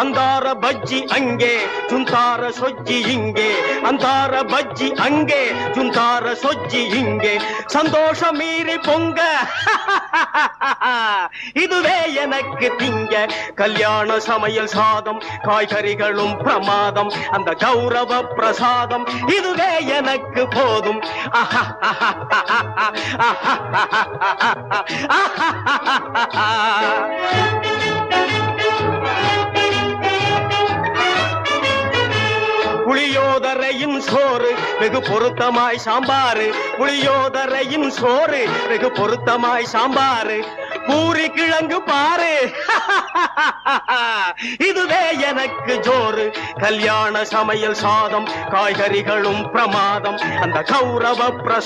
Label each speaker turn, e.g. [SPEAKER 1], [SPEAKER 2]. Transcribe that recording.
[SPEAKER 1] ಅಂದಾರ ಬಜ್ಜಿ ಅಂಗೆ ಚುಂತಾರ ಸೊಜ್ಜಿ ಹಿಂಗೆ ಅಂದಾರ ಬಜ್ಜಿ ಅಂಗೆ ಚುಂತಾರ ಸೊಜ್ಜಿ ಹಿಂಗೆ சந்தோஷ மீறி பொங்க இதுவே எனக்கு திங்க கல்யாண சமையல் சாதம் காய்கறிகளும் பிரமாதம் அந்த கௌரவ பிரசாதம் இதுவே எனக்கு போதும் புளியோதரையின் சோறு வெகு பொருத்தமாய் சாம்பாரு புளியோதரையின் சோறு வெகு பொருத்தமாய் சாம்பாரு பூரி கிழங்கு பாரு இதுவே எனக்கு ஜோறு கல்யாண சமையல் சாதம் காய்கறிகளும் பிரமாதம் அந்த கௌரவ பிரசாதம்